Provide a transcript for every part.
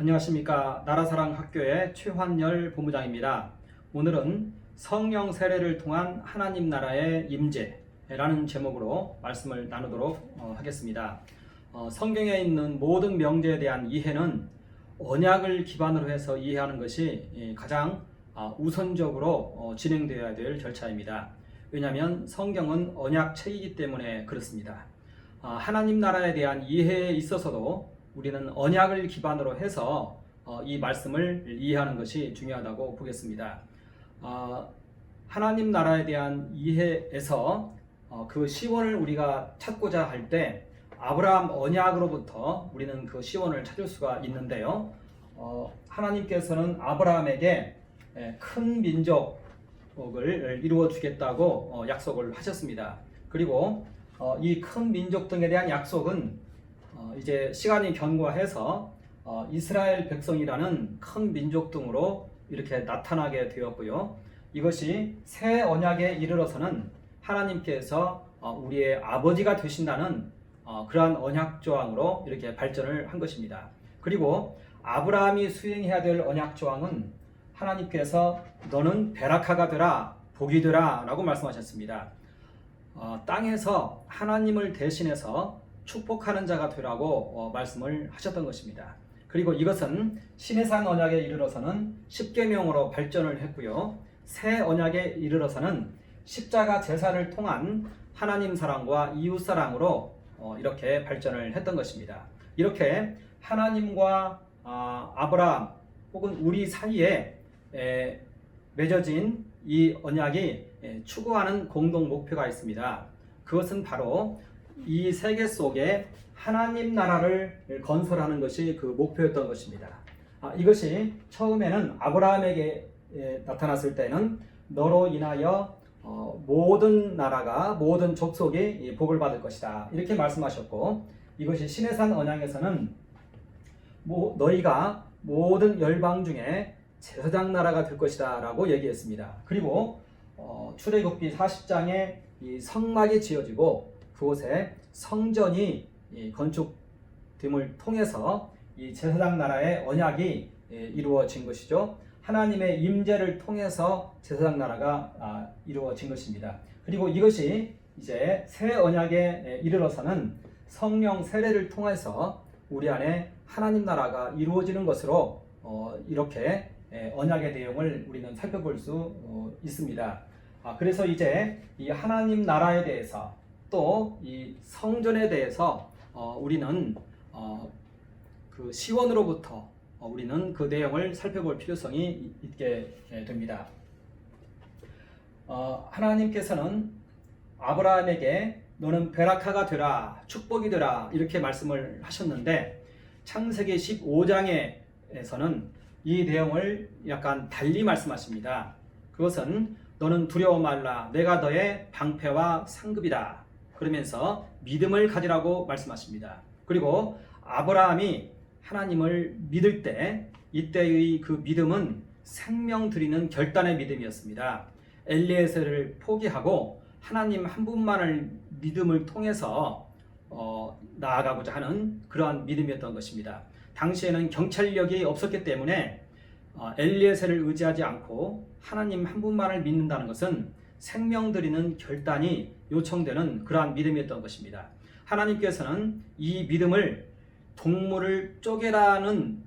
안녕하십니까. 나라사랑학교의 최환열 본부장입니다. 오늘은 성령 세례를 통한 하나님 나라의 임재라는 제목으로 말씀을 나누도록 하겠습니다. 성경에 있는 모든 명제에 대한 이해는 언약을 기반으로 해서 이해하는 것이 가장 우선적으로 진행되어야 될 절차입니다. 왜냐하면 성경은 언약책이기 때문에 그렇습니다. 하나님 나라에 대한 이해에 있어서도 우리는 언약을 기반으로 해서 이 말씀을 이해하는 것이 중요하다고 보겠습니다. 하나님 나라에 대한 이해에서 그 시원을 우리가 찾고자 할 때 아브라함 언약으로부터 우리는 그 시원을 찾을 수가 있는데요. 하나님께서는 아브라함에게 큰 민족을 이루어 주겠다고 약속을 하셨습니다. 그리고 이 큰 민족 등에 대한 약속은 이제 시간이 경과해서 이스라엘 백성이라는 큰 민족 등으로 이렇게 나타나게 되었고요. 이것이 새 언약에 이르러서는 하나님께서 우리의 아버지가 되신다는 그러한 언약 조항으로 이렇게 발전을 한 것입니다. 그리고 아브라함이 수행해야 될 언약 조항은 하나님께서 너는 베라카가 되라, 복이 되라 라고 말씀하셨습니다. 땅에서 하나님을 대신해서 축복하는 자가 되라고 말씀을 하셨던 것입니다. 그리고 이것은 시내산 언약에 이르러서는 십계명으로 발전을 했고요. 새 언약에 이르러서는 십자가 제사를 통한 하나님 사랑과 이웃 사랑으로 이렇게 발전을 했던 것입니다. 이렇게 하나님과 아브라함 혹은 우리 사이에 맺어진 이 언약이 추구하는 공동 목표가 있습니다. 그것은 바로 이 세계 속에 하나님 나라를 건설하는 것이 그 목표였던 것입니다. 이것이 처음에는 아브라함에게 나타났을 때는 너로 인하여 모든 나라가 모든 족속이 복을 받을 것이다 이렇게 말씀하셨고, 이것이 시내산 언약에서는 너희가 모든 열방 중에 제사장 나라가 될 것이다 라고 얘기했습니다. 그리고 출애굽기 40장에 이 성막이 지어지고 그곳에 성전이 건축됨을 통해서 이 제사장 나라의 언약이 이루어진 것이죠. 하나님의 임재를 통해서 제사장 나라가 이루어진 것입니다. 그리고 이것이 이제 새 언약에 이르러서는 성령 세례를 통해서 우리 안에 하나님 나라가 이루어지는 것으로 이렇게 언약의 내용을 우리는 살펴볼 수 있습니다. 그래서 이제 이 하나님 나라에 대해서 또 이 성전에 대해서 우리는 그 시원으로부터 우리는 그 내용을 살펴볼 필요성이 있게 됩니다. 하나님께서는 아브라함에게 너는 베라카가 되라, 축복이 되라 이렇게 말씀을 하셨는데, 창세기 15장에서는 이 내용을 약간 달리 말씀하십니다. 그것은 너는 두려워 말라, 내가 너의 방패와 상급이다 그러면서 믿음을 가지라고 말씀하십니다. 그리고 아브라함이 하나님을 믿을 때 이때의 그 믿음은 생명 드리는 결단의 믿음이었습니다. 엘리에셀을 포기하고 하나님 한 분만을 믿음을 통해서 나아가고자 하는 그러한 믿음이었던 것입니다. 당시에는 경찰력이 없었기 때문에 엘리에셀을 의지하지 않고 하나님 한 분만을 믿는다는 것은 생명 드리는 결단이 요청되는 그러한 믿음이었던 것입니다. 하나님께서는 이 믿음을 동물을 쪼개라는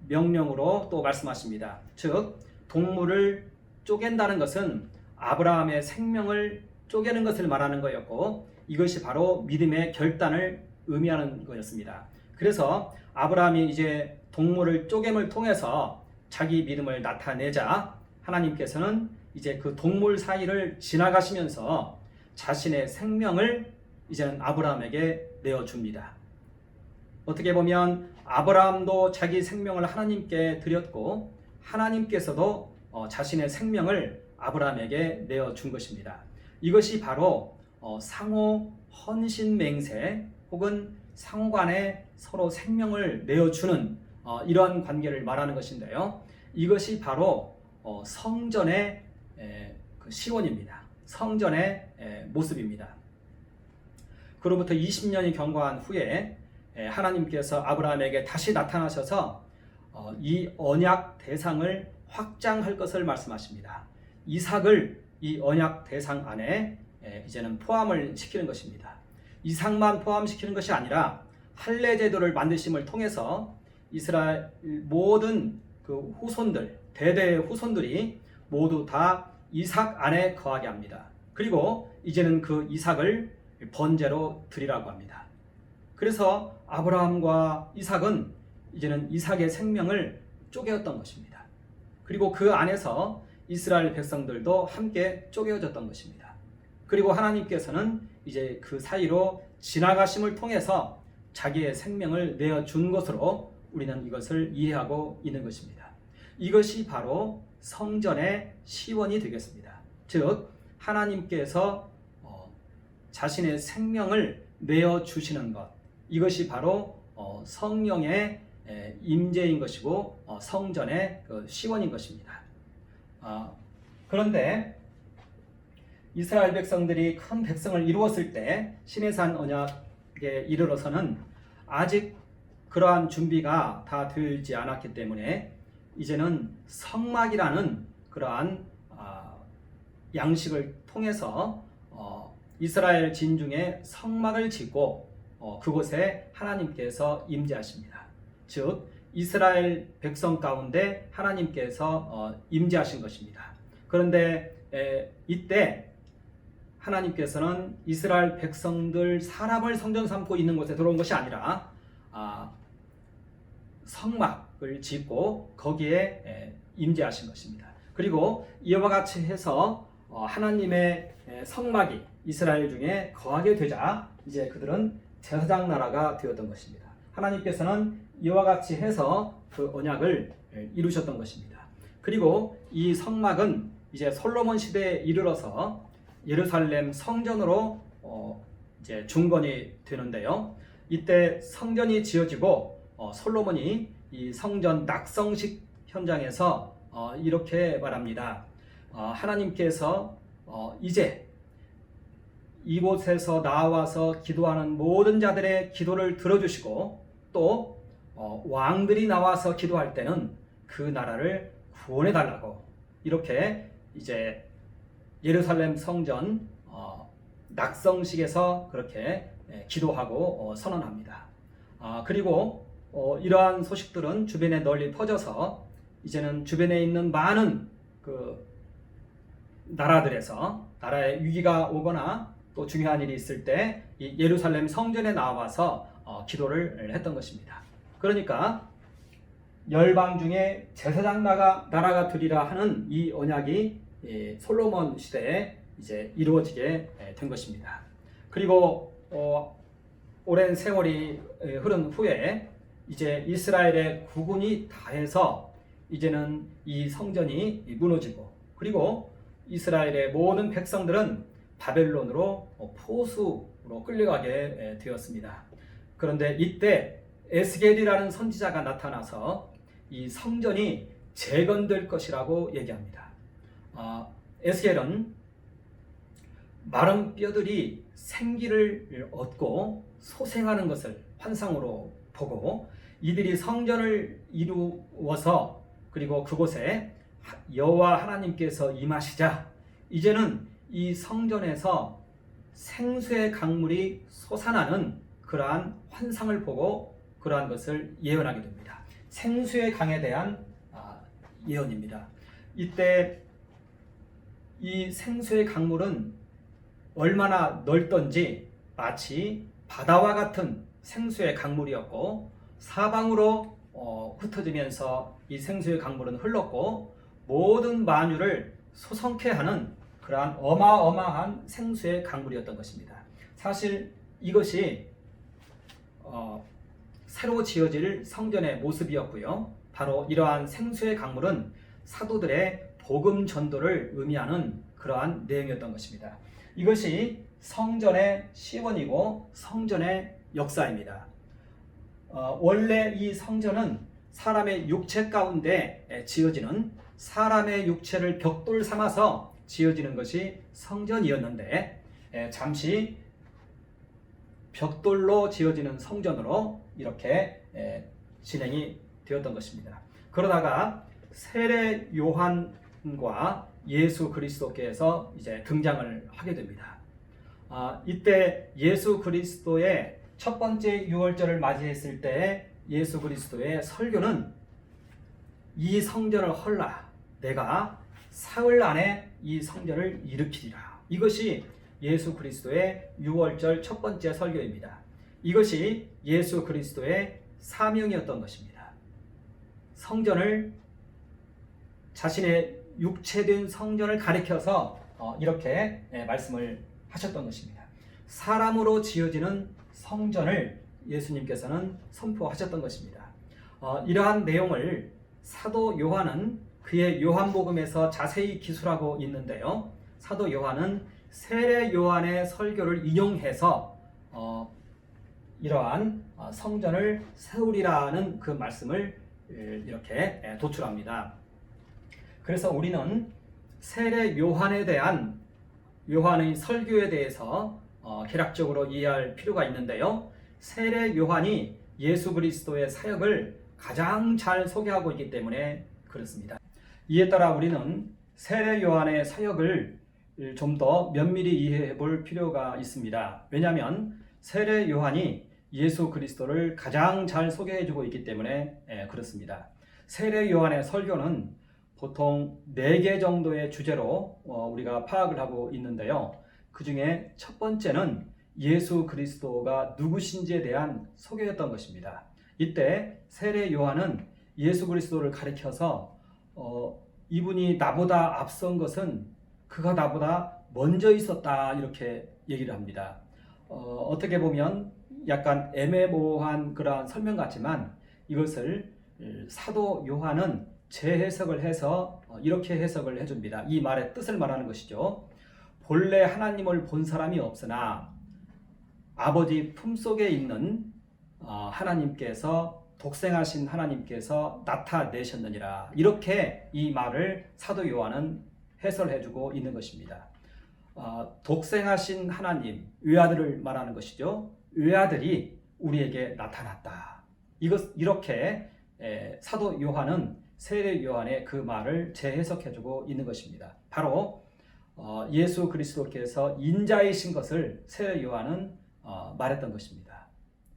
명령으로 또 말씀하십니다. 즉 동물을 쪼갠다는 것은 아브라함의 생명을 쪼개는 것을 말하는 거였고, 이것이 바로 믿음의 결단을 의미하는 거였습니다. 그래서 아브라함이 이제 동물을 쪼갰을 통해서 자기 믿음을 나타내자 하나님께서는 이제 그 동물 사이를 지나가시면서 자신의 생명을 이제는 아브라함에게 내어줍니다. 어떻게 보면 아브라함도 자기 생명을 하나님께 드렸고 하나님께서도 자신의 생명을 아브라함에게 내어준 것입니다. 이것이 바로 상호 헌신 맹세 혹은 상호간에 서로 생명을 내어주는 이러한 관계를 말하는 것인데요. 이것이 바로 성전의 그 시원입니다. 성전의 모습입니다. 그로부터 20년이 경과한 후에 하나님께서 아브라함에게 다시 나타나셔서 이 언약 대상을 확장할 것을 말씀하십니다. 이삭을 이 언약 대상 안에 이제는 포함을 시키는 것입니다. 이삭만 포함시키는 것이 아니라 할례 제도를 만드심을 통해서 이스라엘 모든 그 후손들, 대대의 후손들이 모두 다 이삭 안에 거하게 합니다. 그리고 이제는 그 이삭을 번제로 드리라고 합니다. 그래서 아브라함과 이삭은 이제는 이삭의 생명을 쪼개었던 것입니다. 그리고 그 안에서 이스라엘 백성들도 함께 쪼개어졌던 것입니다. 그리고 하나님께서는 이제 그 사이로 지나가심을 통해서 자기의 생명을 내어준 것으로 우리는 이것을 이해하고 있는 것입니다. 이것이 바로 성전의 시원이 되겠습니다. 즉 하나님께서 자신의 생명을 내어주시는 것, 이것이 바로 성령의 임재인 것이고 성전의 시원인 것입니다. 그런데 이스라엘 백성들이 큰 백성을 이루었을 때 시내산 언약에 이르러서는 아직 그러한 준비가 다 되지 않았기 때문에 이제는 성막이라는 그러한 양식을 통해서 이스라엘 진중에 성막을 짓고 그곳에 하나님께서 임재하십니다. 즉 이스라엘 백성 가운데 하나님께서 임재하신 것입니다. 그런데 이때 하나님께서는 이스라엘 백성들 사람을 성전 삼고 있는 곳에 들어온 것이 아니라 성막을 짓고 거기에 임재하신 것입니다. 그리고 이와 같이 해서 하나님의 성막이 이스라엘 중에 거하게 되자 이제 그들은 제사장 나라가 되었던 것입니다. 하나님께서는 이와 같이 해서 그 언약을 이루셨던 것입니다. 그리고 이 성막은 이제 솔로몬 시대에 이르러서 예루살렘 성전으로 이제 중건이 되는데요. 이때 성전이 지어지고 솔로몬이 이 성전 낙성식 현장에서 이렇게 말합니다. 하나님께서 이제 이곳에서 나와서 기도하는 모든 자들의 기도를 들어주시고 또 왕들이 나와서 기도할 때는 그 나라를 구원해 달라고 이렇게 이제 예루살렘 성전 낙성식에서 그렇게 기도하고 선언합니다. 그리고 이러한 소식들은 주변에 널리 퍼져서 이제는 주변에 있는 많은 그 나라들에서 나라에 위기가 오거나 또 중요한 일이 있을 때 이 예루살렘 성전에 나와서 기도를 했던 것입니다. 그러니까 열방 중에 제사장 나라가 되리라 하는 이 언약이 솔로몬 시대에 이제 이루어지게 된 것입니다. 그리고 오랜 세월이 흐른 후에 이제 이스라엘의 국군이 다해서 이제는 이 성전이 무너지고 그리고 이스라엘의 모든 백성들은 바벨론으로 포수로 끌려가게 되었습니다. 그런데 이때 에스겔이라는 선지자가 나타나서 이 성전이 재건될 것이라고 얘기합니다. 에스겔은 마른 뼈들이 생기를 얻고 소생하는 것을 환상으로 보고 이들이 성전을 이루어서 그리고 그곳에 여호와 하나님께서 임하시자 이제는 이 성전에서 생수의 강물이 솟아나는 그러한 환상을 보고 그러한 것을 예언하게 됩니다. 생수의 강에 대한 예언입니다. 이때 이 생수의 강물은 얼마나 넓던지 마치 바다와 같은 생수의 강물이었고 사방으로 흩어지면서 이 생수의 강물은 흘렀고 모든 만유를 소성케 하는 그러한 어마어마한 생수의 강물이었던 것입니다. 사실 이것이 새로 지어질 성전의 모습이었고요. 바로 이러한 생수의 강물은 사도들의 복음 전도를 의미하는 그러한 내용이었던 것입니다. 이것이 성전의 시원이고 성전의 역사입니다. 원래 이 성전은 사람의 육체 가운데 지어지는 사람의 육체를 벽돌 삼아서 지어지는 것이 성전이었는데 잠시 벽돌로 지어지는 성전으로 이렇게 진행이 되었던 것입니다. 그러다가 세례 요한과 예수 그리스도께서 이제 등장을 하게 됩니다. 이때 예수 그리스도의 첫 번째 유월절을 맞이했을 때 예수 그리스도의 설교는 이 성전을 헐라, 내가 사흘 안에 이 성전을 일으키리라. 이것이 예수 그리스도의 유월절 첫 번째 설교입니다. 이것이 예수 그리스도의 사명이었던 것입니다. 성전을, 자신의 육체된 성전을 가리켜서 이렇게 말씀을 하셨던 것입니다. 사람으로 지어지는 성전을 예수님께서는 선포하셨던 것입니다. 이러한 내용을 사도 요한은 그의 요한복음에서 자세히 기술하고 있는데요. 사도 요한은 세례 요한의 설교를 인용해서 이러한 성전을 세우리라는 그 말씀을 이렇게 도출합니다. 그래서 우리는 세례 요한에 대한 요한의 설교에 대해서 개략적으로 이해할 필요가 있는데요. 세례 요한이 예수 그리스도의 사역을 가장 잘 소개하고 있기 때문에 그렇습니다. 이에 따라 우리는 세례 요한의 사역을 좀 더 면밀히 이해해 볼 필요가 있습니다. 왜냐하면 세례 요한이 예수 그리스도를 가장 잘 소개해 주고 있기 때문에 그렇습니다. 세례 요한의 설교는 보통 4개 정도의 주제로 우리가 파악을 하고 있는데요. 그 중에 첫 번째는 예수 그리스도가 누구신지에 대한 소개였던 것입니다. 이때 세례 요한은 예수 그리스도를 가리켜서 이분이 나보다 앞선 것은 그가 나보다 먼저 있었다, 이렇게 얘기를 합니다. 어떻게 보면 약간 애매모호한 그러한 설명 같지만 이것을 사도 요한은 재해석을 해서 이렇게 해석을 해줍니다. 이 말의 뜻을 말하는 것이죠. 본래 하나님을 본 사람이 없으나 아버지 품속에 있는 하나님께서, 독생하신 하나님께서 나타내셨느니라. 이렇게 이 말을 사도 요한은 해설해주고 있는 것입니다. 독생하신 하나님, 외아들을 말하는 것이죠. 외아들이 우리에게 나타났다. 이렇게 사도 요한은 세례 요한의 그 말을 재해석해주고 있는 것입니다. 바로 예수 그리스도께서 인자이신 것을 세례 요한은 말했던 것입니다.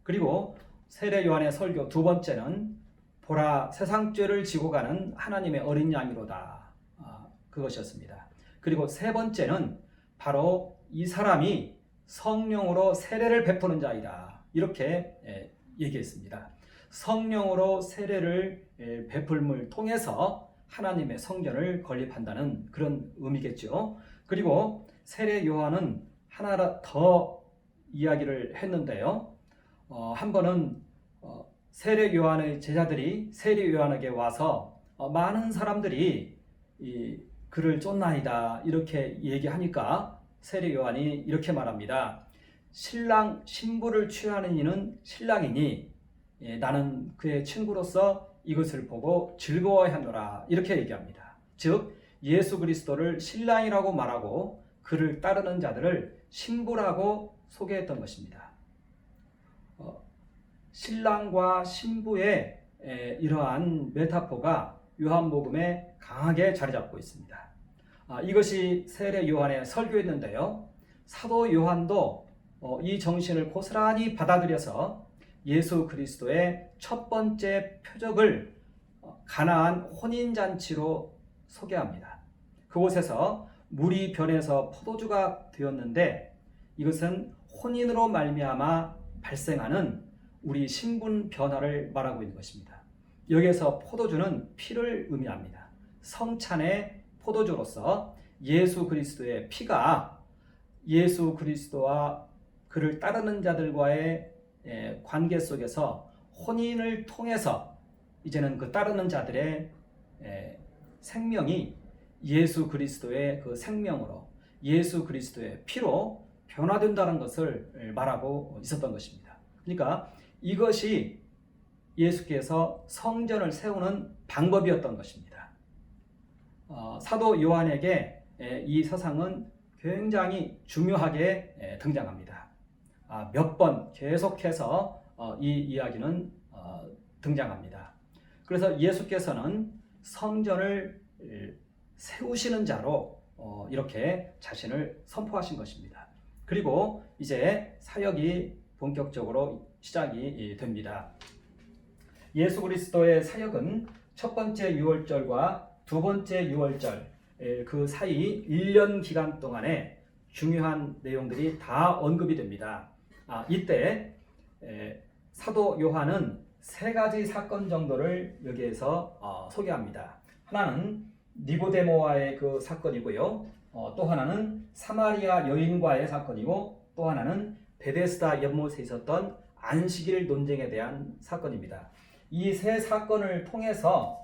그리고 세례 요한의 설교 두 번째는 보라, 세상 죄를 지고 가는 하나님의 어린 양이로다. 그것이었습니다. 그리고 세 번째는 바로 이 사람이 성령으로 세례를 베푸는 자이다. 이렇게 얘기했습니다. 성령으로 세례를 베풀음을 통해서 하나님의 성전을 건립한다는 그런 의미겠죠. 그리고 세례 요한은 하나 더 이야기를 했는데요. 한 번은 세례 요한의 제자들이 세례 요한에게 와서 많은 사람들이 그를 쫓나이다, 이렇게 얘기하니까 세례 요한이 이렇게 말합니다. 신부를 취하는 이는 신랑이니 나는 그의 친구로서 이것을 보고 즐거워하노라, 이렇게 얘기합니다. 즉 예수 그리스도를 신랑이라고 말하고 그를 따르는 자들을 신부라고 소개했던 것입니다. 신랑과 신부의 이러한 메타포가 요한복음에 강하게 자리 잡고 있습니다. 이것이 세례 요한의 설교였는데요. 사도 요한도 이 정신을 고스란히 받아들여서 예수 그리스도의 첫 번째 표적을 가나안 혼인잔치로 소개합니다. 그곳에서 물이 변해서 포도주가 되었는데 이것은 혼인으로 말미암아 발생하는 우리 신분 변화를 말하고 있는 것입니다. 여기에서 포도주는 피를 의미합니다. 성찬의 포도주로서 예수 그리스도의 피가 예수 그리스도와 그를 따르는 자들과의 관계 속에서 혼인을 통해서 이제는 그 따르는 자들의 생명이 예수 그리스도의 그 생명으로, 예수 그리스도의 피로 변화된다는 것을 말하고 있었던 것입니다. 그러니까 이것이 예수께서 성전을 세우는 방법이었던 것입니다. 사도 요한에게 이 사상은 굉장히 중요하게 등장합니다. 몇 번 계속해서 이 이야기는 등장합니다. 그래서 예수께서는 성전을 세우시는 자로 이렇게 자신을 선포하신 것입니다. 그리고 이제 사역이 본격적으로 시작이 됩니다. 예수 그리스도의 사역은 첫 번째 유월절과 두 번째 유월절 그 사이 1년 기간 동안에 중요한 내용들이 다 언급이 됩니다. 이때 사도 요한은 세 가지 사건 정도를 여기에서 소개합니다. 하나는 니고데모와의 그 사건이고요. 또 하나는 사마리아 여인과의 사건이고, 또 하나는 베데스다 연못에 있었던 안식일 논쟁에 대한 사건입니다. 이 세 사건을 통해서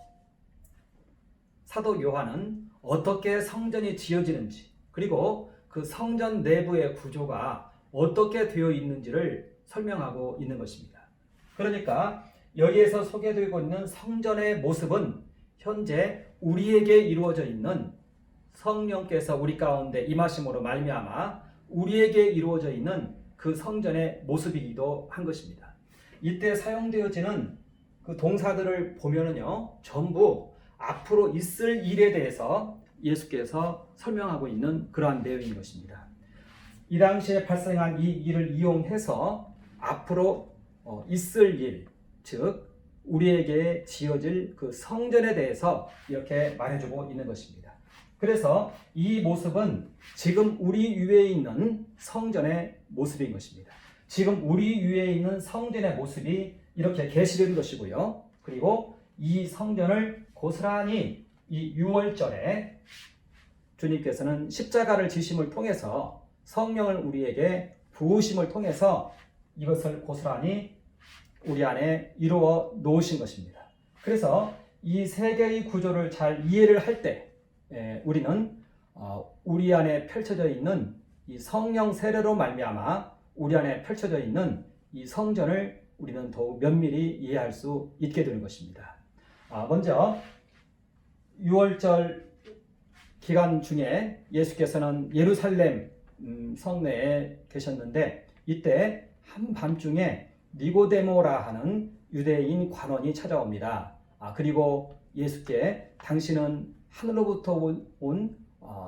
사도 요한은 어떻게 성전이 지어지는지, 그리고 그 성전 내부의 구조가 어떻게 되어 있는지를 설명하고 있는 것입니다. 그러니까 여기에서 소개되고 있는 성전의 모습은 현재 우리에게 이루어져 있는 성령께서 우리 가운데 임하심으로 말미암아 우리에게 이루어져 있는 그 성전의 모습이기도 한 것입니다. 이때 사용되어지는 그 동사들을 보면은요, 전부 앞으로 있을 일에 대해서 예수께서 설명하고 있는 그러한 내용인 것입니다. 이 당시에 발생한 이 일을 이용해서 앞으로 있을 일, 즉 우리에게 지어질 그 성전에 대해서 이렇게 말해주고 있는 것입니다. 그래서 이 모습은 지금 우리 위에 있는 성전의 모습인 것입니다. 지금 우리 위에 있는 성전의 모습이 이렇게 계시된 것이고요. 그리고 이 성전을 고스란히 이 유월절에 주님께서는 십자가를 지심을 통해서 성령을 우리에게 부으심을 통해서 이것을 고스란히 우리 안에 이루어 놓으신 것입니다. 그래서 이 세 개의 구조를 잘 이해를 할 때 우리는 우리 안에 펼쳐져 있는 이 성령 세례로 말미암아 우리 안에 펼쳐져 있는 이 성전을 우리는 더욱 면밀히 이해할 수 있게 되는 것입니다. 먼저 6월절 기간 중에 예수께서는 예루살렘 성내에 계셨는데, 이때 한밤중에 니고데모라 하는 유대인 관원이 찾아옵니다. 그리고 예수께 당신은 하늘로부터 온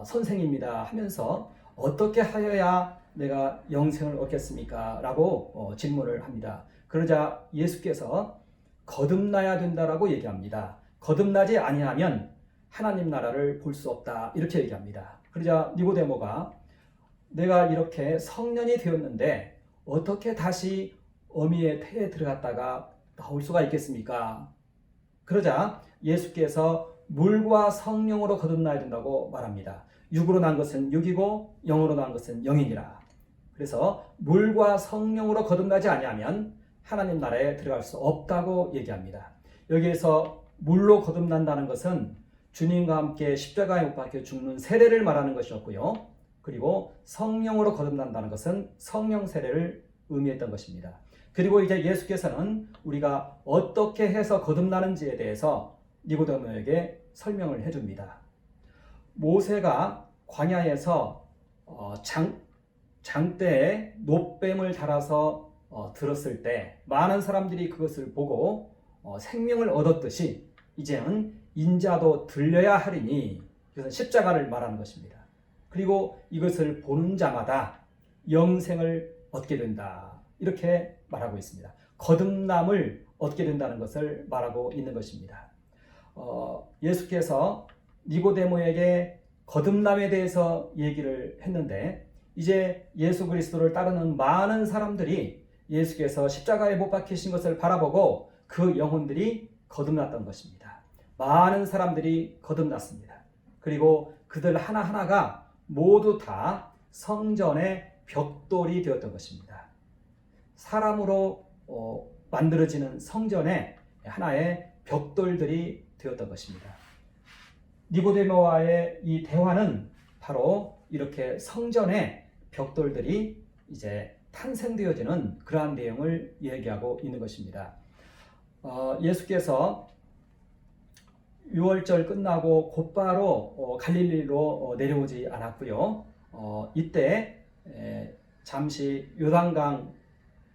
선생입니다 하면서 어떻게 하여야 내가 영생을 얻겠습니까? 라고 질문을 합니다. 그러자 예수께서 거듭나야 된다라고 얘기합니다. 거듭나지 아니하면 하나님 나라를 볼 수 없다, 이렇게 얘기합니다. 그러자 니고데모가 내가 이렇게 성년이 되었는데 어떻게 다시 어미의 태에 들어갔다가 나올 수가 있겠습니까? 그러자 예수께서 물과 성령으로 거듭나야 된다고 말합니다. 육으로 난 것은 육이고 영으로 난 것은 영이니라. 그래서 물과 성령으로 거듭나지 아니하면 하나님 나라에 들어갈 수 없다고 얘기합니다. 여기에서 물로 거듭난다는 것은 주님과 함께 십자가에 못 박혀 죽는 세례를 말하는 것이었고요. 그리고 성령으로 거듭난다는 것은 성령 세례를 의미했던 것입니다. 그리고 이제 예수께서는 우리가 어떻게 해서 거듭나는지에 대해서 니고데모에게 설명을 해줍니다. 모세가 광야에서 장대에 놋뱀을 달아서 들었을 때 많은 사람들이 그것을 보고 생명을 얻었듯이 이제는 인자도 들려야 하리니, 그래서 십자가를 말하는 것입니다. 그리고 이것을 보는 자마다 영생을 얻게 된다, 이렇게 말하고 있습니다. 거듭남을 얻게 된다는 것을 말하고 있는 것입니다. 예수께서 니고데모에게 거듭남에 대해서 얘기를 했는데, 이제 예수 그리스도를 따르는 많은 사람들이 예수께서 십자가에 못 박히신 것을 바라보고 그 영혼들이 거듭났던 것입니다. 많은 사람들이 거듭났습니다. 그리고 그들 하나하나가 모두 다 성전의 벽돌이 되었던 것입니다. 사람으로 만들어지는 성전의 하나의 벽돌들이 되었던 것입니다. 니고데모와의 이 대화는 바로 이렇게 성전의 벽돌들이 이제 탄생되어지는 그러한 내용을 얘기하고 있는 것입니다. 예수께서 6월절 끝나고 곧바로 갈릴리로 내려오지 않았고요. 이때 잠시 요단강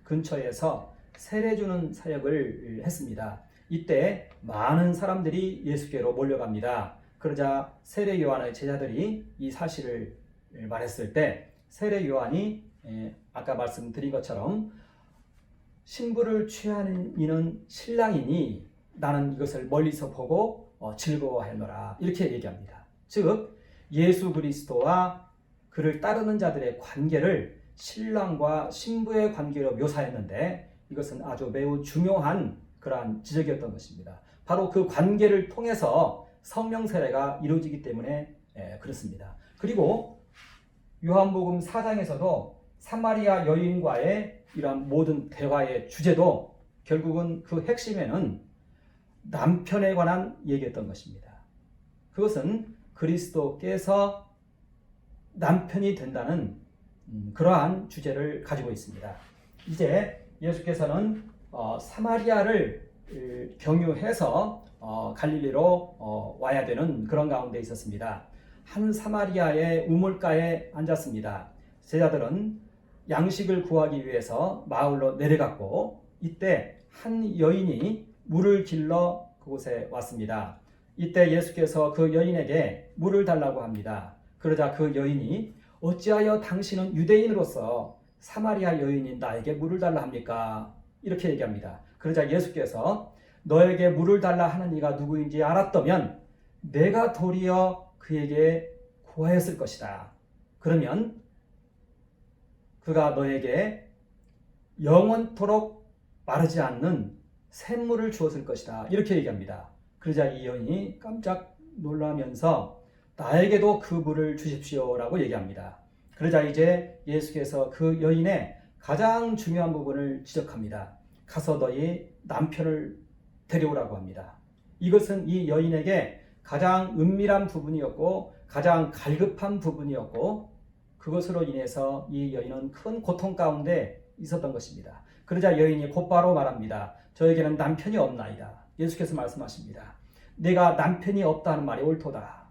근처에서 세례 주는 사역을 했습니다. 이때 많은 사람들이 예수께로 몰려갑니다. 그러자 세례 요한의 제자들이 이 사실을 말했을 때 세례 요한이 아까 말씀드린 것처럼 신부를 취하는 이는 신랑이니 나는 이것을 멀리서 보고 즐거워하노라 이렇게 얘기합니다. 즉 예수 그리스도와 그를 따르는 자들의 관계를 신랑과 신부의 관계로 묘사했는데 이것은 아주 매우 중요한 그러한 지적이었던 것입니다. 바로 그 관계를 통해서 성령 세례가 이루어지기 때문에 그렇습니다. 그리고 요한복음 4장에서도 사마리아 여인과의 이러한 모든 대화의 주제도 결국은 그 핵심에는 남편에 관한 얘기였던 것입니다. 그것은 그리스도께서 남편이 된다는 그러한 주제를 가지고 있습니다. 이제 예수께서는 사마리아를 경유해서 갈릴리로 와야 되는 그런 가운데 있었습니다. 한 사마리아의 우물가에 앉았습니다. 제자들은 양식을 구하기 위해서 마을로 내려갔고 이때 한 여인이 물을 길러 그곳에 왔습니다. 이때 예수께서 그 여인에게 물을 달라고 합니다. 그러자 그 여인이 어찌하여 당신은 유대인으로서 사마리아 여인인 나에게 물을 달라 합니까? 이렇게 얘기합니다. 그러자 예수께서 너에게 물을 달라 하는 이가 누구인지 알았다면 내가 도리어 그에게 구하였을 것이다. 그러면 그가 너에게 영원토록 마르지 않는 샘물을 주었을 것이다. 이렇게 얘기합니다. 그러자 이 여인이 깜짝 놀라면서 나에게도 그 물을 주십시오라고 얘기합니다. 그러자 이제 예수께서 그 여인의 가장 중요한 부분을 지적합니다. 가서 너희 남편을 데려오라고 합니다. 이것은 이 여인에게 가장 은밀한 부분이었고 가장 갈급한 부분이었고 그것으로 인해서 이 여인은 큰 고통 가운데 있었던 것입니다. 그러자 여인이 곧바로 말합니다. 저에게는 남편이 없나이다. 예수께서 말씀하십니다. 내가 남편이 없다는 말이 옳도다.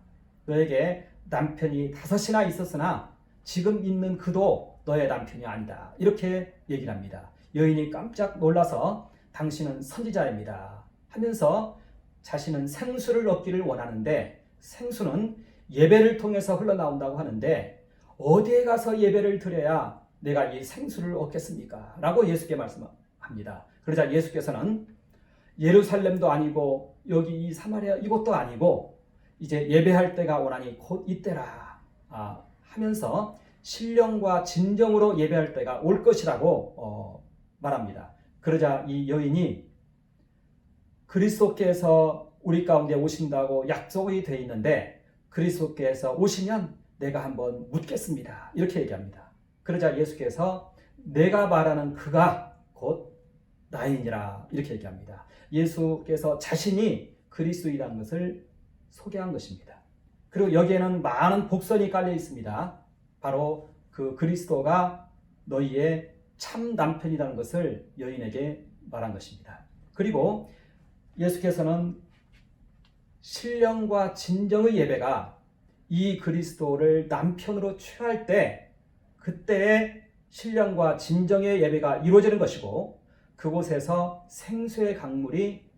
너에게 남편이 5이나 있었으나 지금 있는 그도 너의 남편이 아니다. 이렇게 얘기를 합니다. 여인이 깜짝 놀라서 당신은 선지자입니다 하면서 자신은 생수를 얻기를 원하는데 생수는 예배를 통해서 흘러나온다고 하는데 어디에 가서 예배를 드려야 내가 이 생수를 얻겠습니까? 라고 예수께 말씀합니다. 그러자 예수께서는 예루살렘도 아니고 여기 이 사마리아 이곳도 아니고 이제 예배할 때가 오나니 곧 이때라 하면서 신령과 진정으로 예배할 때가 올 것이라고 말합니다. 그러자 이 여인이 그리스도께서 우리 가운데 오신다고 약속이 되어 있는데 그리스도께서 오시면 내가 한번 묻겠습니다. 이렇게 얘기합니다. 그러자 예수께서 내가 말하는 그가 곧 나이니라 이렇게 얘기합니다. 예수께서 자신이 그리스도이라는 것을 소개한 것입니다. 그리고 여기에는 많은 복선이 깔려 있습니다. 바로 그 그리스도가 너희의 참 남편이라는 것을 여인에게 말한 것입니다. 그리고 예수께서는 신령과 진정의 예배가 이 그리스도를 남편으로 취할 때 그때의 신령과 진정의 예배가 이루어지는 것이고 그곳에서 생수의 강물이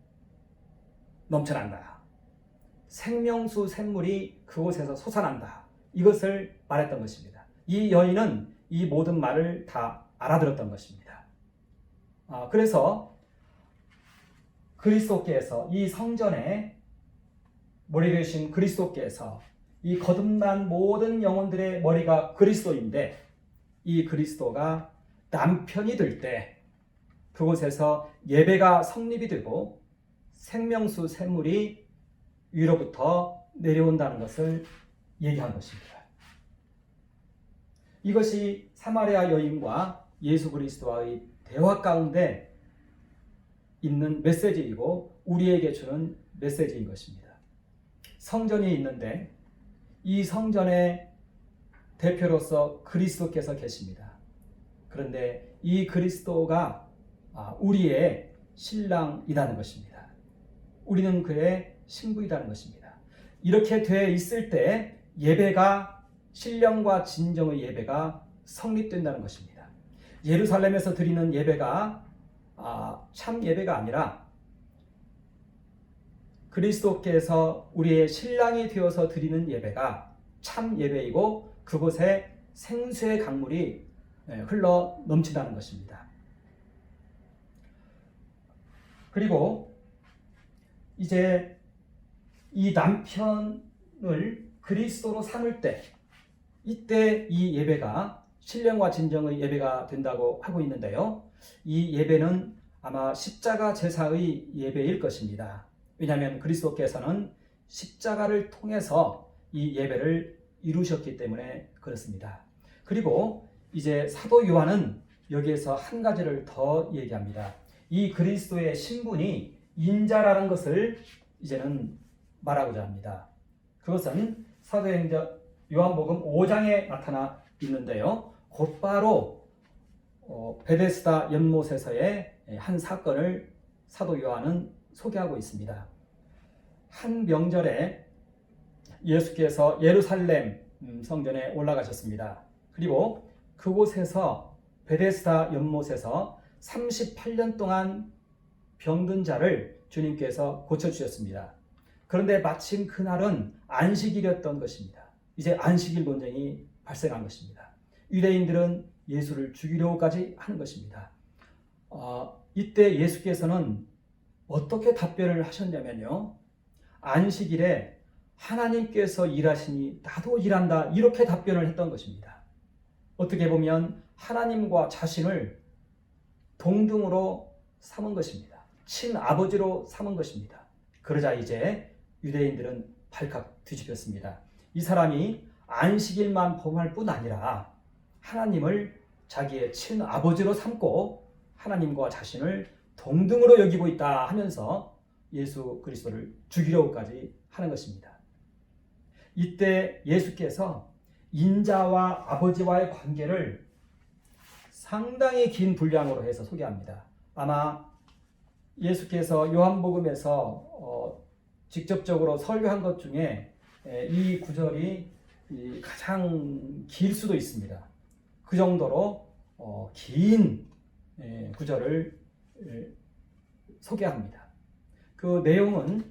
넘쳐난다. 생명수 샘물이 그곳에서 솟아난다. 이것을 말했던 것입니다. 이 여인은 이 모든 말을 다 알아들었던 것입니다. 그래서 그리스도께서 이 성전에 머리 되신 그리스도께서 이 거듭난 모든 영혼들의 머리가 그리스도인데 이 그리스도가 남편이 될 때 그곳에서 예배가 성립이 되고 생명수 샘물이 위로부터 내려온다는 것을 얘기한 것입니다. 이것이 사마리아 여인과 예수 그리스도와의 대화 가운데 있는 메시지이고 우리에게 주는 메시지인 것입니다. 성전이 있는데 이 성전의 대표로서 그리스도께서 계십니다. 그런데 이 그리스도가 우리의 신랑이라는 것입니다. 우리는 그의 신부이라는 것입니다. 이렇게 되어 있을 때 예배가 신령과 진정의 예배가 성립된다는 것입니다. 예루살렘에서 드리는 예배가 참 예배가 아니라 그리스도께서 우리의 신랑이 되어서 드리는 예배가 참 예배이고 그곳에 생수의 강물이 흘러 넘친다는 것입니다. 그리고 이제 이 남편을 그리스도로 삼을 때 이때 이 예배가 신령과 진정의 예배가 된다고 하고 있는데요. 이 예배는 아마 십자가 제사의 예배일 것입니다. 왜냐하면 그리스도께서는 십자가를 통해서 이 예배를 이루셨기 때문에 그렇습니다. 그리고 이제 사도 요한은 여기에서 한 가지를 더 얘기합니다. 이 그리스도의 신분이 인자라는 것을 이제는 말하고자 합니다. 그것은 사도행전 요한복음 5장에 나타나 있는데요. 곧바로 베데스다 연못에서의 한 사건을 사도 요한은 소개하고 있습니다. 한 명절에 예수께서 예루살렘 성전에 올라가셨습니다. 그리고 그곳에서 베데스다 연못에서 38년 동안 병든 자를 주님께서 고쳐주셨습니다. 그런데 마침 그날은 안식일이었던 것입니다. 이제 안식일 논쟁이 발생한 것입니다. 유대인들은 예수를 죽이려고까지 하는 것입니다. 이때 예수께서는 어떻게 답변을 하셨냐면요. 안식일에 하나님께서 일하시니 나도 일한다 이렇게 답변을 했던 것입니다. 어떻게 보면 하나님과 자신을 동등으로 삼은 것입니다. 친아버지로 삼은 것입니다. 그러자 이제 유대인들은 발칵 뒤집혔습니다. 이 사람이 안식일만 범할 뿐 아니라 하나님을 자기의 친아버지로 삼고 하나님과 자신을 동등으로 여기고 있다 하면서 예수 그리스도를 죽이려고까지 하는 것입니다. 이때 예수께서 인자와 아버지와의 관계를 상당히 긴 분량으로 해서 소개합니다. 아마 예수께서 요한복음에서 직접적으로 설교한 것 중에 이 구절이 가장 길 수도 있습니다. 그 정도로 긴 구절을 소개합니다. 그 내용은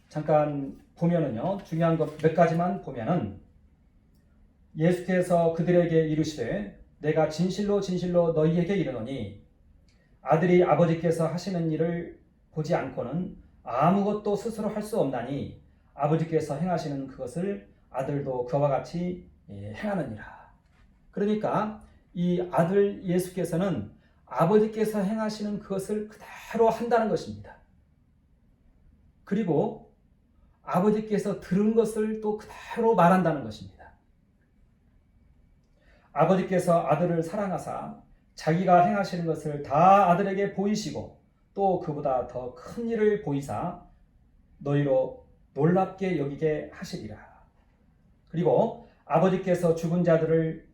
잠깐 보면은요, 중요한 것 몇 가지만 보면은 예수께서 그들에게 이르시되 내가 진실로 진실로 너희에게 이르노니 아들이 아버지께서 하시는 일을 보지 않고는 아무것도 스스로 할 수 없나니 아버지께서 행하시는 그것을 아들도 그와 같이 행하느니라. 그러니까 이 아들 예수께서는 아버지께서 행하시는 그것을 그대로 한다는 것입니다. 그리고 아버지께서 들은 것을 또 그대로 말한다는 것입니다. 아버지께서 아들을 사랑하사 자기가 행하시는 것을 다 아들에게 보이시고 또 그보다 더 큰 일을 보이사 너희로 놀랍게 여기게 하시리라. 그리고 아버지께서 죽은 자들을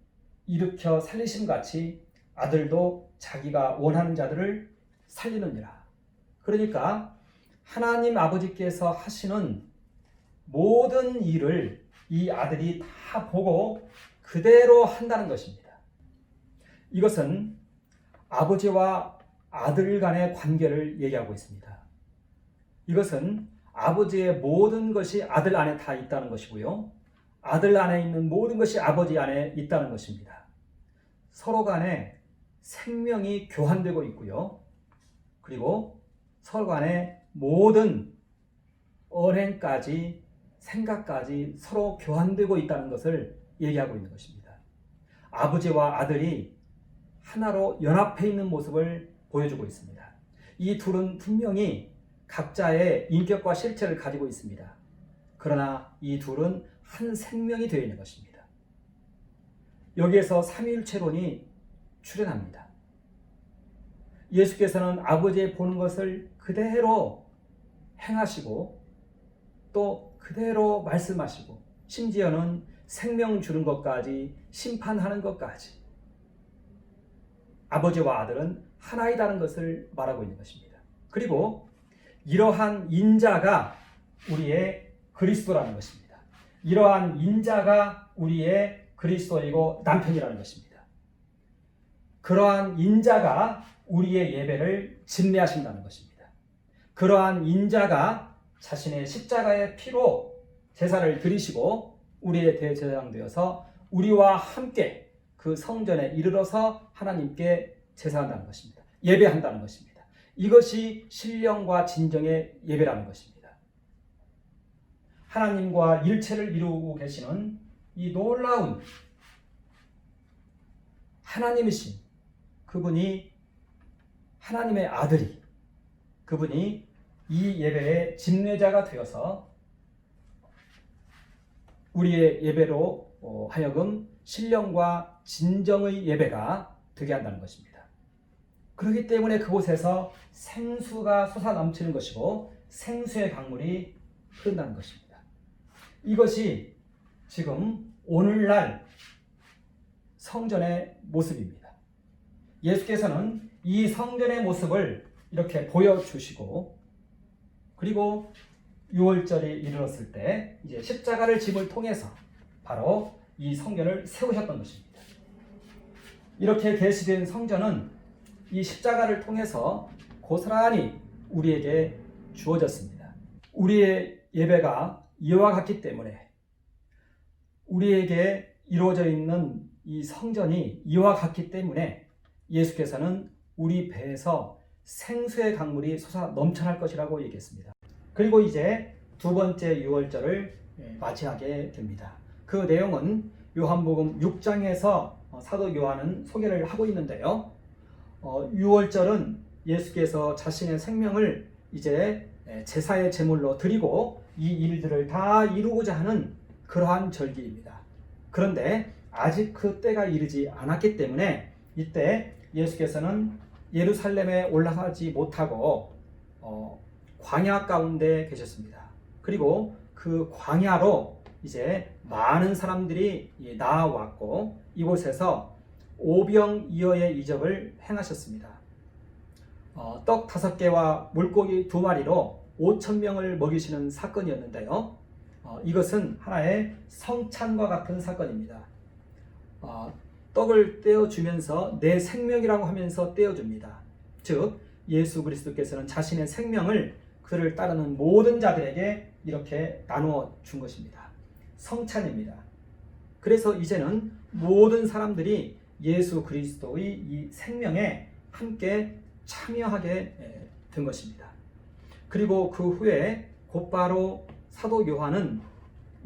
일으켜 살리심 같이 아들도 자기가 원하는 자들을 살리느니라. 그러니까 하나님 아버지께서 하시는 모든 일을 이 아들이 다 보고 그대로 한다는 것입니다. 이것은 아버지와 아들 간의 관계를 얘기하고 있습니다. 이것은 아버지의 모든 것이 아들 안에 다 있다는 것이고요. 아들 안에 있는 모든 것이 아버지 안에 있다는 것입니다. 서로 간에 생명이 교환되고 있고요. 그리고 서로 간에 모든 언행까지 생각까지 서로 교환되고 있다는 것을 얘기하고 있는 것입니다. 아버지와 아들이 하나로 연합해 있는 모습을 보여주고 있습니다. 이 둘은 분명히 각자의 인격과 실체를 가지고 있습니다. 그러나 이 둘은 한 생명이 되어 있는 것입니다. 여기에서 삼위일체론이 출현합니다. 예수께서는 아버지의 보는 것을 그대로 행하시고 또 그대로 말씀하시고 심지어는 생명 주는 것까지 심판하는 것까지 아버지와 아들은 하나이다는 것을 말하고 있는 것입니다. 그리고 이러한 인자가 우리의 그리스도라는 것입니다. 이러한 인자가 우리의 그리스도이고 남편이라는 것입니다. 그러한 인자가 우리의 예배를 집례하신다는 것입니다. 그러한 인자가 자신의 십자가의 피로 제사를 드리시고 우리의 대제사장 되어서 우리와 함께 그 성전에 이르러서 하나님께 제사한다는 것입니다. 예배한다는 것입니다. 이것이 신령과 진정의 예배라는 것입니다. 하나님과 일체를 이루고 계시는 이 놀라운 하나님이신 그분이, 하나님의 아들이, 그분이 이 예배의 집례자가 되어서 우리의 예배로 하여금 신령과 진정의 예배가 되게 한다는 것입니다. 그렇기 때문에 그곳에서 생수가 솟아 넘치는 것이고 생수의 강물이 흐른다는 것입니다. 이것이 지금 오늘날 성전의 모습입니다. 예수께서는 이 성전의 모습을 이렇게 보여주시고, 그리고 6월절이 이르렀을 때 이제 십자가를 짐을 통해서 바로 이 성전을 세우셨던 것입니다. 이렇게 계시된 성전은 이 십자가를 통해서 고스란히 우리에게 주어졌습니다. 우리의 예배가 이와 같기 때문에, 우리에게 이루어져 있는 이 성전이 이와 같기 때문에 예수께서는 우리 배에서 생수의 강물이 솟아 넘쳐날 것이라고 얘기했습니다. 그리고 이제 두 번째 유월절을 맞이하게 됩니다. 그 내용은 요한복음 6장에서 사도 요한은 소개를 하고 있는데요. 유월절은 예수께서 자신의 생명을 이제 제사의 제물로 드리고 이 일들을 다 이루고자 하는 그러한 절기입니다. 그런데 아직 그 때가 이르지 않았기 때문에 이때 예수께서는 예루살렘에 올라가지 못하고 광야 가운데 계셨습니다. 그리고 그 광야로 이제 많은 사람들이 나아왔고 이곳에서 오병이어의 이적을 행하셨습니다. 떡 5개와 물고기 2마리로 5,000명을 먹이시는 사건이었는데요. 이것은 하나의 성찬과 같은 사건입니다. 떡을 떼어주면서 내 생명이라고 하면서 떼어줍니다. 즉 예수 그리스도께서는 자신의 생명을 그를 따르는 모든 자들에게 이렇게 나누어 준 것입니다. 성찬입니다. 그래서 이제는 모든 사람들이 예수 그리스도의 이 생명에 함께 참여하게 된 것입니다. 그리고 그 후에 곧바로 사도 요한은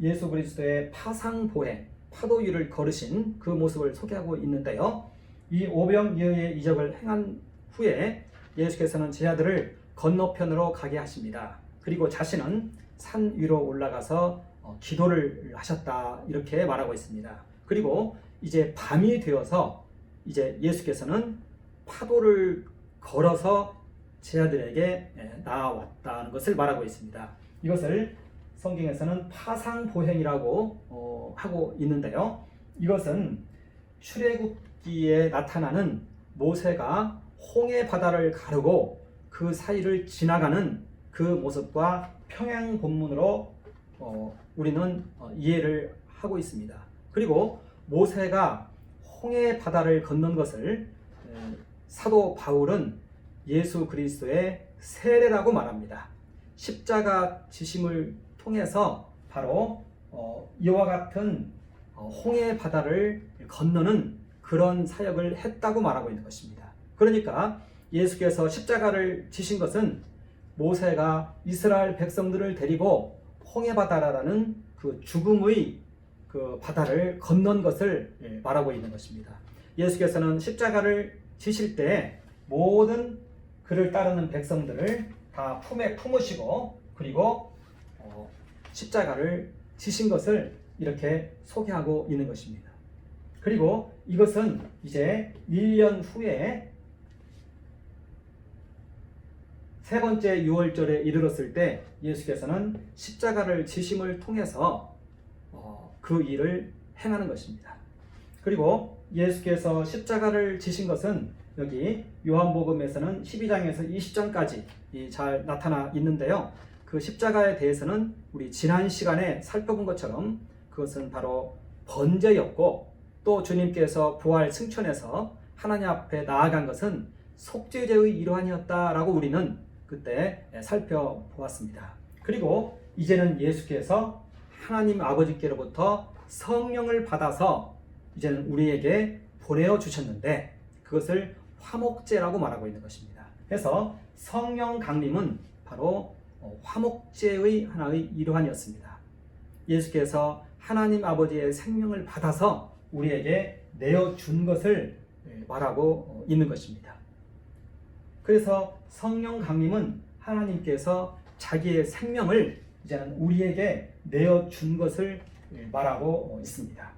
예수 그리스도의 파상보행, 파도 위를 걸으신 그 모습을 소개하고 있는데요. 이 오병이어의 이적을 행한 후에 예수께서는 제자들을 건너편으로 가게 하십니다. 그리고 자신은 산 위로 올라가서 기도를 하셨다, 이렇게 말하고 있습니다. 그리고 이제 밤이 되어서 이제 예수께서는 파도를 걸어서 제자들에게 나아왔다는 것을 말하고 있습니다. 이것을 성경에서는 파상보행이라고 하고 있는데요. 이것은 출애굽기에 나타나는 모세가 홍해 바다를 가르고 그 사이를 지나가는 그 모습과 평행 본문으로 우리는 이해를 하고 있습니다. 그리고 모세가 홍해 바다를 건넌 것을 사도 바울은 예수 그리스도의 세례라고 말합니다. 십자가 지심을 통해서 바로 이와 같은 홍해 바다를 건너는 그런 사역을 했다고 말하고 있는 것입니다. 그러니까 예수께서 십자가를 지신 것은 모세가 이스라엘 백성들을 데리고 홍해 바다라는 그 죽음의 그 바다를 건넌 것을 말하고 있는 것입니다. 예수께서는 십자가를 지실 때 모든 그를 따르는 백성들을 다 품에 품으시고 그리고 십자가를 지신 것을 이렇게 소개하고 있는 것입니다. 그리고 이것은 이제 1년 후에 세 번째 유월절에 이르렀을 때 예수께서는 십자가를 지심을 통해서 그 일을 행하는 것입니다. 그리고 예수께서 십자가를 지신 것은 여기 요한복음에서는 12장에서 20장까지 잘 나타나 있는데요. 그 십자가에 대해서는 우리 지난 시간에 살펴본 것처럼 그것은 바로 번제였고, 또 주님께서 부활 승천해서 하나님 앞에 나아간 것은 속죄제의 일환이었다라고 우리는 그때 살펴보았습니다. 그리고 이제는 예수께서 하나님 아버지께로부터 성령을 받아서 이제는 우리에게 보내어 주셨는데 그것을 화목제라고 말하고 있는 것입니다. 그래서 성령 강림은 바로 화목제의 하나의 일환이었습니다. 예수께서 하나님 아버지의 생명을 받아서 우리에게 내어준 것을 말하고 있는 것입니다. 그래서 성령 강림은 하나님께서 자기의 생명을 이제는 우리에게 내어준 것을 말하고 있습니다.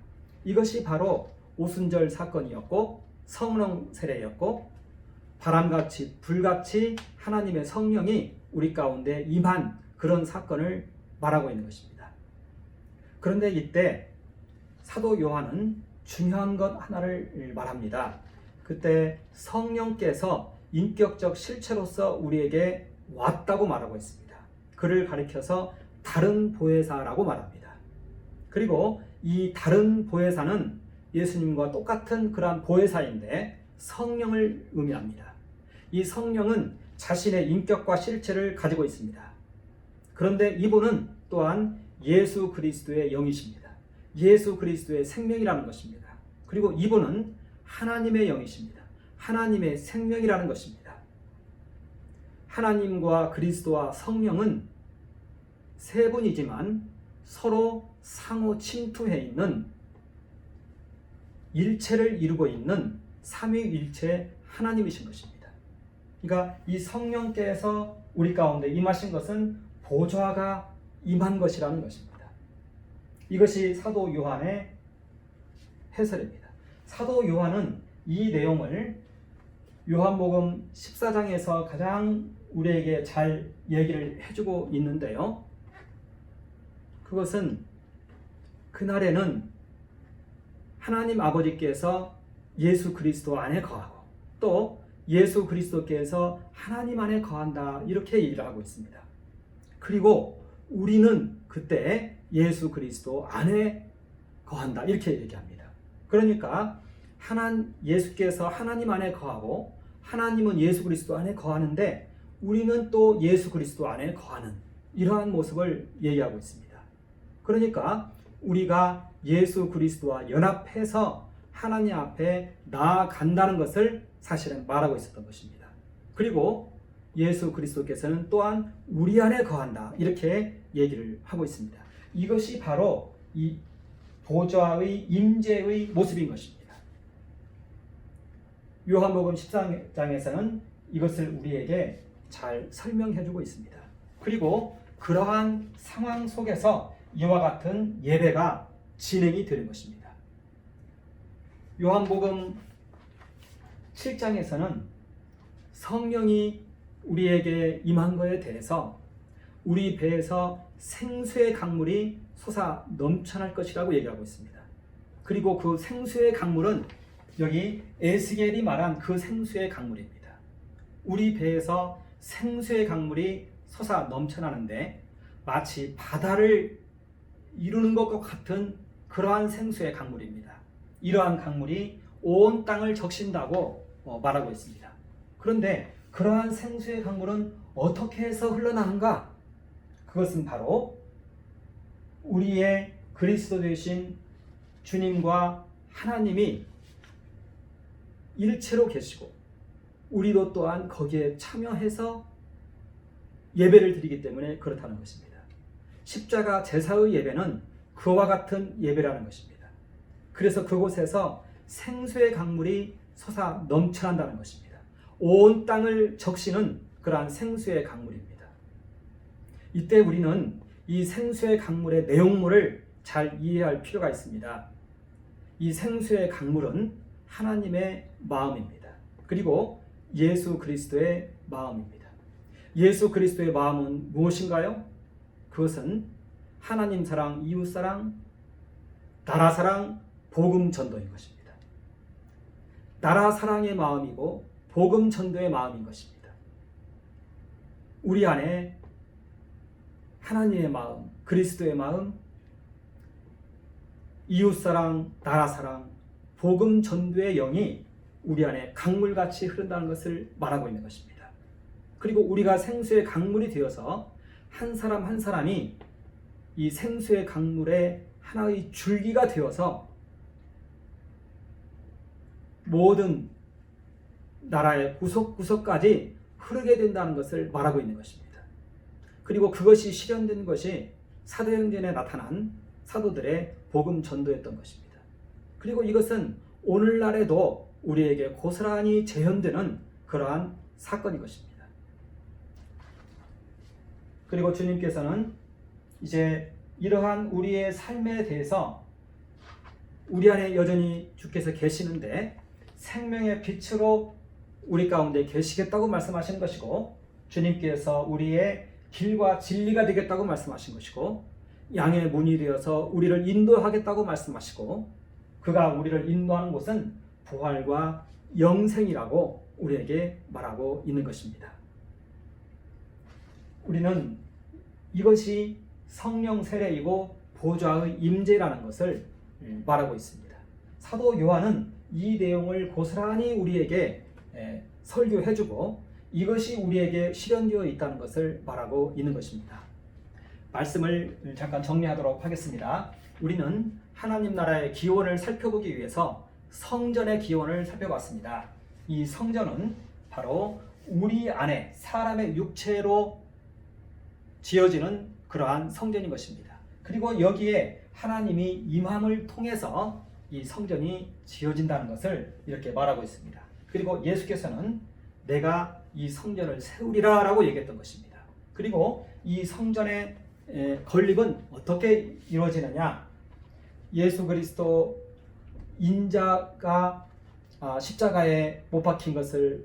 이것이 바로 오순절 사건이었고 성령 세례였고 바람같이 불같이 하나님의 성령이 우리 가운데 임한 그런 사건을 말하고 있는 것입니다. 그런데 이때 사도 요한은 중요한 것 하나를 말합니다. 그때 성령께서 인격적 실체로서 우리에게 왔다고 말하고 있습니다. 그를 가리켜서 다른 보혜사라고 말합니다. 그리고 이 다른 보혜사는 예수님과 똑같은 그러한 보혜사인데 성령을 의미합니다. 이 성령은 자신의 인격과 실체를 가지고 있습니다. 그런데 이분은 또한 예수 그리스도의 영이십니다. 예수 그리스도의 생명이라는 것입니다. 그리고 이분은 하나님의 영이십니다. 하나님의 생명이라는 것입니다. 하나님과 그리스도와 성령은 세 분이지만 서로 상호 침투해 있는 일체를 이루고 있는 삼위일체 하나님이신 것입니다. 그러니까 이 성령께서 우리 가운데 임하신 것은 보좌가 임한 것이라는 것입니다. 이것이 사도 요한의 해설입니다. 사도 요한은 이 내용을 요한복음 14장에서 가장 우리에게 잘 얘기를 해주고 있는데요. 그것은 그날에는 하나님 아버지께서 예수 그리스도 안에 거하고 또 예수 그리스도께서 하나님 안에 거한다 이렇게 얘기를 하고 있습니다. 그리고 우리는 그때 예수 그리스도 안에 거한다 이렇게 얘기합니다. 그러니까 예수께서 하나님 안에 거하고 하나님은 예수 그리스도 안에 거하는데 우리는 또 예수 그리스도 안에 거하는 이러한 모습을 얘기하고 있습니다. 그러니까 우리가 예수 그리스도와 연합해서 하나님 앞에 나아간다는 것을 사실은 말하고 있었던 것입니다. 그리고 예수 그리스도께서는 또한 우리 안에 거한다 이렇게 얘기를 하고 있습니다. 이것이 바로 이 보좌의 임재의 모습인 것입니다. 요한복음 14장에서는 이것을 우리에게 잘 설명해 주고 있습니다. 그리고 그러한 상황 속에서 이와 같은 예배가 진행이 되는 것입니다. 요한복음 7장에서는 성령이 우리에게 임한 것에 대해서 우리 배에서 생수의 강물이 솟아 넘쳐날 것이라고 얘기하고 있습니다. 그리고 그 생수의 강물은 여기 에스겔이 말한 그 생수의 강물입니다. 우리 배에서 생수의 강물이 솟아 넘쳐나는데 마치 바다를 이루는 것과 같은 그러한 생수의 강물입니다. 이러한 강물이 온 땅을 적신다고 말하고 있습니다. 그런데 그러한 생수의 강물은 어떻게 해서 흘러나는가? 그것은 바로 우리의 그리스도 되신 주님과 하나님이 일체로 계시고 우리도 또한 거기에 참여해서 예배를 드리기 때문에 그렇다는 것입니다. 십자가 제사의 예배는 그와 같은 예배라는 것입니다. 그래서 그곳에서 생수의 강물이 솟아 넘쳐난다는 것입니다. 온 땅을 적시는 그러한 생수의 강물입니다. 이때 우리는 이 생수의 강물의 내용물을 잘 이해할 필요가 있습니다. 이 생수의 강물은 하나님의 마음입니다. 그리고 예수 그리스도의 마음입니다. 예수 그리스도의 마음은 무엇인가요? 그것은 하나님 사랑, 이웃 사랑, 나라 사랑, 복음 전도인 것입니다. 나라 사랑의 마음이고 복음 전도의 마음인 것입니다. 우리 안에 하나님의 마음, 그리스도의 마음, 이웃 사랑, 나라 사랑, 복음 전도의 영이 우리 안에 강물같이 흐른다는 것을 말하고 있는 것입니다. 그리고 우리가 생수의 강물이 되어서 한 사람 한 사람이 이 생수의 강물의 하나의 줄기가 되어서 모든 나라의 구석구석까지 흐르게 된다는 것을 말하고 있는 것입니다. 그리고 그것이 실현된 것이 사도행전에 나타난 사도들의 복음 전도였던 것입니다. 그리고 이것은 오늘날에도 우리에게 고스란히 재현되는 그러한 사건인 것입니다. 그리고 주님께서는 이제 이러한 우리의 삶에 대해서 우리 안에 여전히 주께서 계시는데 생명의 빛으로 우리 가운데 계시겠다고 말씀하시는 것이고, 주님께서 우리의 길과 진리가 되겠다고 말씀하신 것이고, 양의 문이 되어서 우리를 인도하겠다고 말씀하시고, 그가 우리를 인도하는 곳은 부활과 영생이라고 우리에게 말하고 있는 것입니다. 우리는 이것이 성령 세례이고 보좌의 임재라는 것을 말하고 있습니다. 사도 요한은 이 내용을 고스란히 우리에게 설교해주고 이것이 우리에게 실현되어 있다는 것을 말하고 있는 것입니다. 말씀을 잠깐 정리하도록 하겠습니다. 우리는 하나님 나라의 기원을 살펴보기 위해서 성전의 기원을 살펴봤습니다. 이 성전은 바로 우리 안에 사람의 육체로 지어지는 그러한 성전인 것입니다. 그리고 여기에 하나님이 임함을 통해서 이 성전이 지어진다는 것을 이렇게 말하고 있습니다. 그리고 예수께서는 내가 이 성전을 세우리라 라고 얘기했던 것입니다. 그리고 이 성전의 건립은 어떻게 이루어지느냐, 예수 그리스도 인자가 십자가에 못 박힌 것을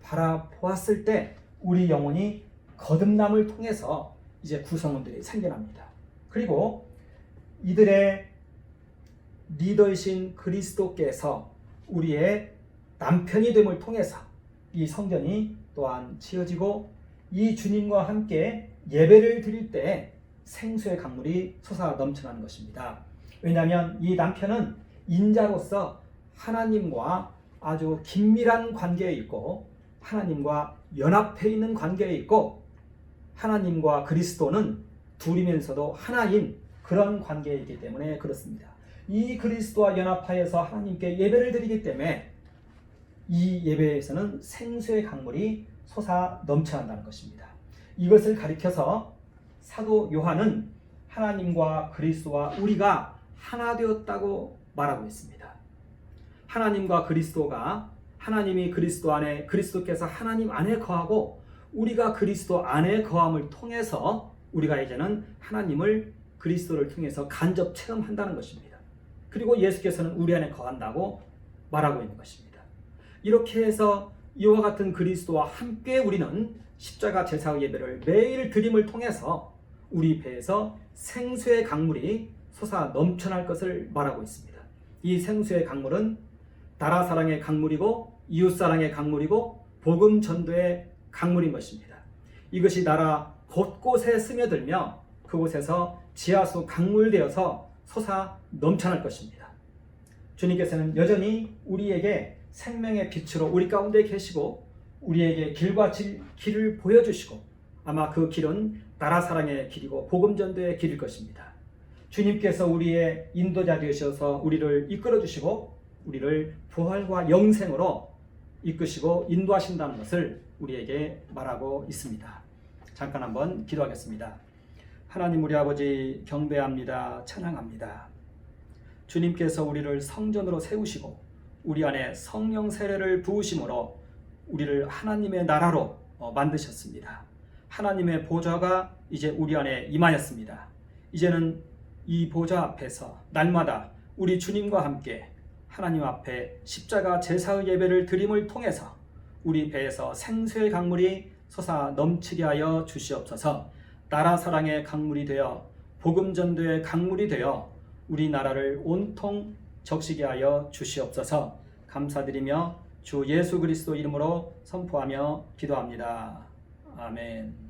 바라보았을 때 우리 영혼이 거듭남을 통해서 이제 구성원들이 생겨납니다. 그리고 이들의 리더이신 그리스도께서 우리의 남편이 됨을 통해서 이 성전이 또한 지어지고, 이 주님과 함께 예배를 드릴 때 생수의 강물이 솟아 넘쳐나는 것입니다. 왜냐하면 이 남편은 인자로서 하나님과 아주 긴밀한 관계에 있고 하나님과 연합해 있는 관계에 있고, 하나님과 그리스도는 둘이면서도 하나인 그런 관계에 있기 때문에 그렇습니다. 이 그리스도와 연합하여서 하나님께 예배를 드리기 때문에 이 예배에서는 생수의 강물이 솟아 넘쳐난다는 것입니다. 이것을 가리켜서 사도 요한은 하나님과 그리스도와 우리가 하나 되었다고 말하고 있습니다. 하나님과 그리스도가, 하나님이 그리스도 안에, 그리스도께서 하나님 안에 거하고 우리가 그리스도 안에 거함을 통해서 우리가 이제는 하나님을, 그리스도를 통해서 간접 체험한다는 것입니다. 그리고 예수께서는 우리 안에 거한다고 말하고 있는 것입니다. 이렇게 해서 이와 같은 그리스도와 함께 우리는 십자가 제사의 예배를 매일 드림을 통해서 우리 배에서 생수의 강물이 솟아 넘쳐날 것을 말하고 있습니다. 이 생수의 강물은 나라 사랑의 강물이고 이웃 사랑의 강물이고 복음 전도의 강물인 것입니다. 이것이 나라 곳곳에 스며들며 그곳에서 지하수 강물되어서 솟아 넘쳐날 것입니다. 주님께서는 여전히 우리에게 생명의 빛으로 우리 가운데 계시고 우리에게 길과 길을 보여주시고, 아마 그 길은 나라 사랑의 길이고 복음 전도의 길일 것입니다. 주님께서 우리의 인도자 되셔서 우리를 이끌어 주시고 우리를 부활과 영생으로 이끄시고 인도하신다는 것을 우리에게 말하고 있습니다. 잠깐 한번 기도하겠습니다. 하나님 우리 아버지 경배합니다. 찬양합니다. 주님께서 우리를 성전으로 세우시고 우리 안에 성령 세례를 부으심으로 우리를 하나님의 나라로 만드셨습니다. 하나님의 보좌가 이제 우리 안에 임하였습니다. 이제는 이 보좌 앞에서 날마다 우리 주님과 함께 하나님 앞에 십자가 제사의 예배를 드림을 통해서 우리 배에서 생수의 강물이 솟아 넘치게 하여 주시옵소서. 나라 사랑의 강물이 되어 복음 전도의 강물이 되어 우리나라를 온통 적시게 하여 주시옵소서. 감사드리며 주 예수 그리스도 이름으로 선포하며 기도합니다. 아멘.